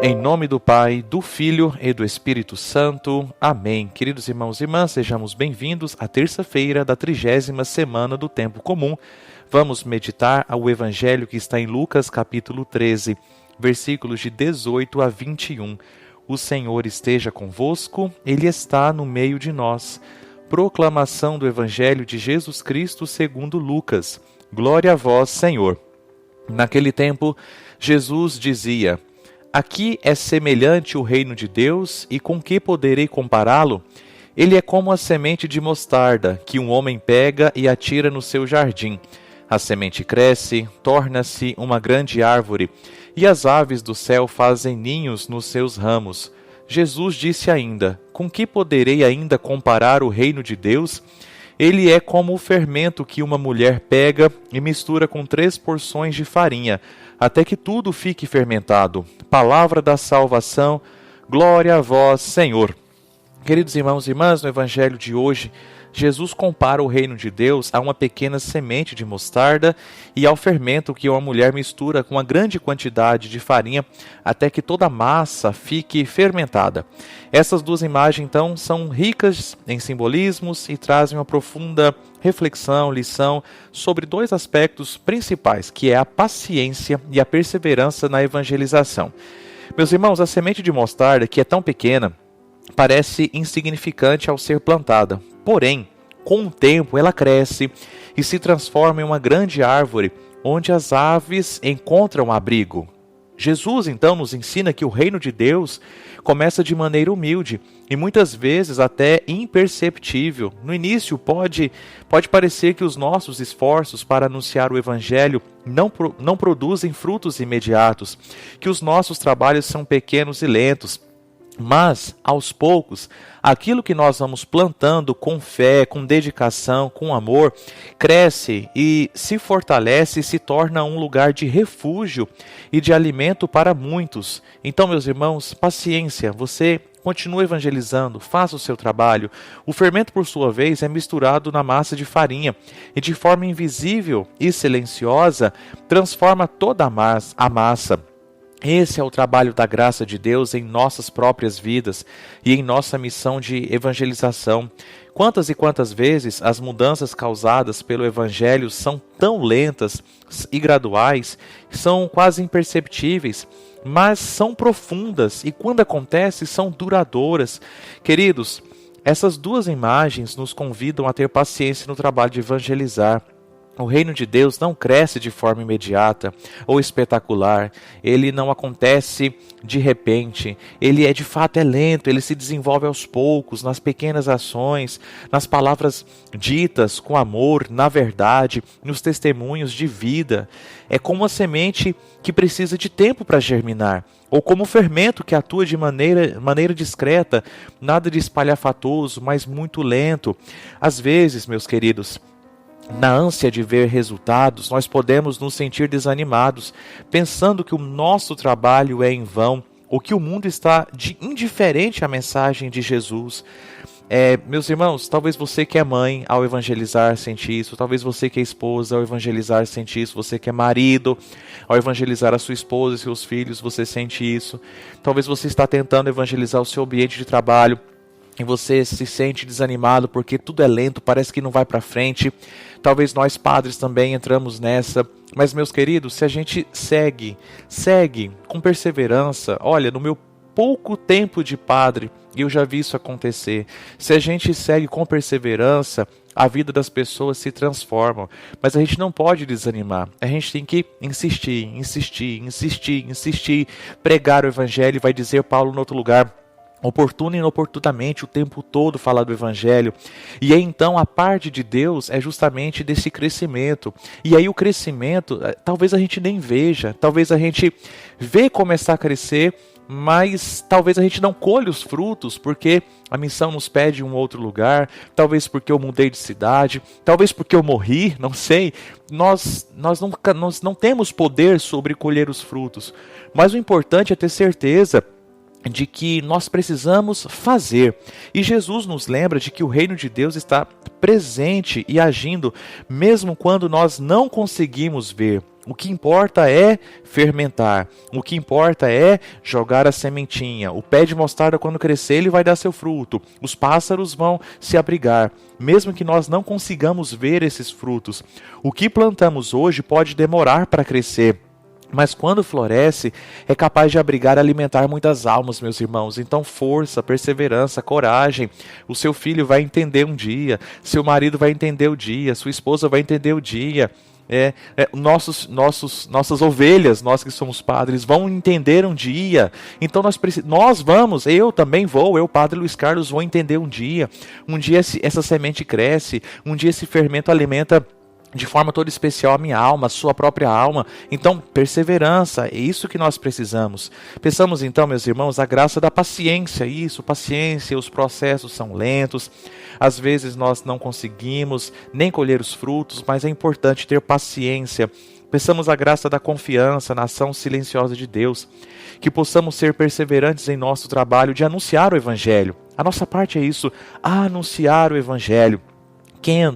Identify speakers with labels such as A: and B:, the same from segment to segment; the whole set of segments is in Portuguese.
A: Em nome do Pai, do Filho e do Espírito Santo. Amém. Queridos irmãos e irmãs, sejamos bem-vindos à terça-feira da 30ª semana do Tempo Comum. Vamos meditar o Evangelho que está em Lucas, capítulo 13, versículos de 18 a 21. O Senhor esteja convosco, Ele está no meio de nós. Proclamação do Evangelho de Jesus Cristo segundo Lucas. Glória a vós, Senhor. Naquele tempo, Jesus dizia: Aqui é semelhante o reino de Deus, e com que poderei compará-lo? Ele é como a semente de mostarda, que um homem pega e atira no seu jardim. A semente cresce, torna-se uma grande árvore, e as aves do céu fazem ninhos nos seus ramos. Jesus disse ainda: Com que poderei ainda comparar o reino de Deus? Ele é como o fermento que uma mulher pega e mistura com 3 porções de farinha, até que tudo fique fermentado. Palavra da salvação, glória a vós, Senhor. Queridos irmãos e irmãs, no Evangelho de hoje, Jesus compara o reino de Deus a uma pequena semente de mostarda e ao fermento que uma mulher mistura com uma grande quantidade de farinha até que toda a massa fique fermentada. Essas duas imagens, então, são ricas em simbolismos e trazem uma profunda reflexão, lição sobre 2 aspectos principais, que é a paciência e a perseverança na evangelização. Meus irmãos, a semente de mostarda, que é tão pequena, parece insignificante ao ser plantada. Porém, com o tempo ela cresce e se transforma em uma grande árvore onde as aves encontram abrigo. Jesus, então, nos ensina que o reino de Deus começa de maneira humilde e muitas vezes até imperceptível. No início pode parecer que os nossos esforços para anunciar o Evangelho não produzem frutos imediatos, que os nossos trabalhos são pequenos e lentos. Mas, aos poucos, aquilo que nós vamos plantando com fé, com dedicação, com amor, cresce e se fortalece e se torna um lugar de refúgio e de alimento para muitos. Então, meus irmãos, paciência, você continua evangelizando, faça o seu trabalho. O fermento, por sua vez, é misturado na massa de farinha e, de forma invisível e silenciosa, transforma toda a massa. Esse é o trabalho da graça de Deus em nossas próprias vidas e em nossa missão de evangelização. Quantas e quantas vezes as mudanças causadas pelo Evangelho são tão lentas e graduais, são quase imperceptíveis, mas são profundas e, quando acontecem, são duradouras. Queridos, essas 2 imagens nos convidam a ter paciência no trabalho de evangelizar. O reino de Deus não cresce de forma imediata ou espetacular, ele não acontece de repente, ele de fato é lento, ele se desenvolve aos poucos, nas pequenas ações, nas palavras ditas com amor, na verdade, nos testemunhos de vida. É como a semente que precisa de tempo para germinar, ou como o fermento que atua de maneira discreta, nada de espalhafatoso, mas muito lento. Às vezes, meus queridos, na ânsia de ver resultados, nós podemos nos sentir desanimados, pensando que o nosso trabalho é em vão, ou que o mundo está indiferente à mensagem de Jesus. Meus irmãos, talvez você que é mãe, ao evangelizar, sente isso. Talvez você que é esposa, ao evangelizar, sente isso. Você que é marido, ao evangelizar a sua esposa e seus filhos, você sente isso. Talvez você está tentando evangelizar o seu ambiente de trabalho, e você se sente desanimado porque tudo é lento, parece que não vai para frente. Talvez nós padres também entramos nessa. Mas, meus queridos, se a gente segue com perseverança, olha, no meu pouco tempo de padre, eu já vi isso acontecer. Se a gente segue com perseverança, a vida das pessoas se transforma. Mas a gente não pode desanimar. A gente tem que insistir. Pregar o Evangelho, vai dizer Paulo em outro lugar. Oportuno e inoportunamente, o tempo todo falar do Evangelho. E aí então a parte de Deus é justamente desse crescimento. E aí o crescimento, talvez a gente nem veja, talvez a gente vê começar a crescer, mas talvez a gente não colhe os frutos, porque a missão nos pede um outro lugar, talvez porque eu mudei de cidade, talvez porque eu morri, não sei. Nós não temos poder sobre colher os frutos, mas o importante é ter certeza de que nós precisamos fazer. E Jesus nos lembra de que o reino de Deus está presente e agindo, mesmo quando nós não conseguimos ver. O que importa é fermentar. O que importa é jogar a sementinha. O pé de mostarda, quando crescer, ele vai dar seu fruto. Os pássaros vão se abrigar. Mesmo que nós não consigamos ver esses frutos, o que plantamos hoje pode demorar para crescer. Mas quando floresce, é capaz de abrigar e alimentar muitas almas, meus irmãos. Então, força, perseverança, coragem. O seu filho vai entender um dia, seu marido vai entender o dia, sua esposa vai entender o dia. Nossas ovelhas, nós que somos padres, vão entender um dia. Então nós vamos, eu também vou, eu, Padre Luiz Carlos, vou entender um dia. Um dia essa semente cresce, um dia esse fermento alimenta de forma toda especial a minha alma, a sua própria alma. Então, perseverança, é isso que nós precisamos. Pensamos então, meus irmãos, a graça da paciência. Isso, paciência, os processos são lentos. Às vezes nós não conseguimos nem colher os frutos, mas é importante ter paciência. Peçamos a graça da confiança na ação silenciosa de Deus. Que possamos ser perseverantes em nosso trabalho de anunciar o Evangelho. A nossa parte é isso, anunciar o Evangelho.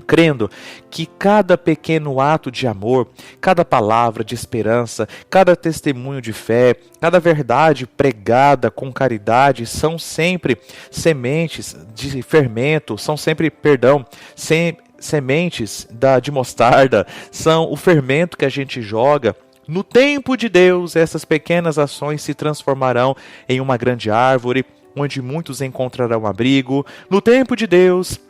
A: Crendo que cada pequeno ato de amor, cada palavra de esperança, cada testemunho de fé, cada verdade pregada com caridade são sempre sementes de fermento, são sempre, sementes de mostarda, são o fermento que a gente joga. No tempo de Deus, essas pequenas ações se transformarão em uma grande árvore, onde muitos encontrarão abrigo. No tempo de Deus,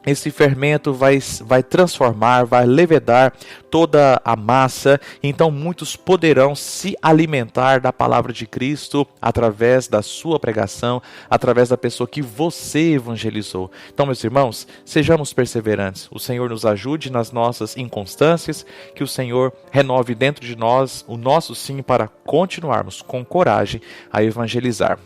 A: esse fermento vai transformar, vai levedar toda a massa. Então muitos poderão se alimentar da palavra de Cristo através da sua pregação, através da pessoa que você evangelizou. Então, meus irmãos, sejamos perseverantes. O Senhor nos ajude nas nossas inconstâncias, que o Senhor renove dentro de nós o nosso sim para continuarmos com coragem a evangelizar.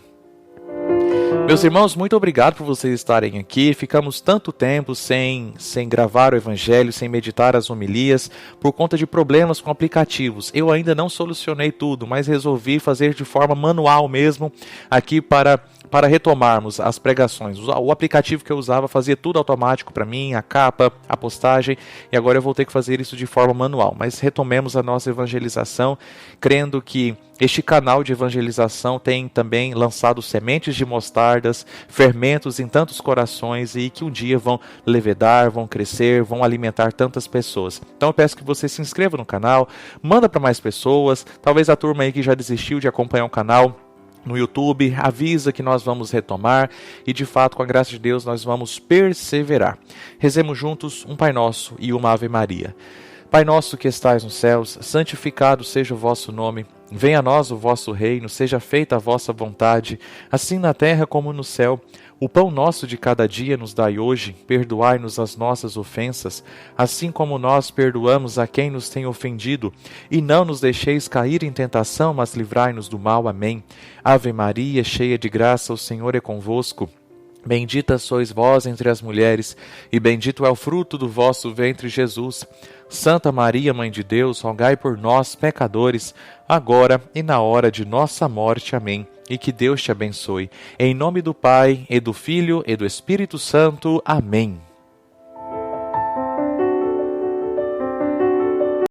A: Meus irmãos, muito obrigado por vocês estarem aqui. Ficamos tanto tempo sem gravar o Evangelho, sem meditar as homilias, por conta de problemas com aplicativos. Eu ainda não solucionei tudo, mas resolvi fazer de forma manual mesmo, aqui para retomarmos as pregações. O aplicativo que eu usava fazia tudo automático para mim, a capa, a postagem, e agora eu vou ter que fazer isso de forma manual. Mas retomemos a nossa evangelização, crendo que este canal de evangelização tem também lançado sementes de mostardas, fermentos em tantos corações e que um dia vão levedar, vão crescer, vão alimentar tantas pessoas. Então eu peço que você se inscreva no canal, manda para mais pessoas, talvez a turma aí que já desistiu de acompanhar o canal no YouTube, avisa que nós vamos retomar e de fato, com a graça de Deus, nós vamos perseverar. Rezemos juntos um Pai Nosso e uma Ave Maria. Pai nosso que estais nos céus, santificado seja o vosso nome. Venha a nós o vosso reino, seja feita a vossa vontade, assim na terra como no céu. O pão nosso de cada dia nos dai hoje, perdoai-nos as nossas ofensas, assim como nós perdoamos a quem nos tem ofendido. E não nos deixeis cair em tentação, mas livrai-nos do mal. Amém. Ave Maria, cheia de graça, o Senhor é convosco. Bendita sois vós entre as mulheres, e bendito é o fruto do vosso ventre, Jesus. Santa Maria, Mãe de Deus, rogai por nós, pecadores, agora e na hora de nossa morte. Amém. E que Deus te abençoe. Em nome do Pai, e do Filho, e do Espírito Santo. Amém.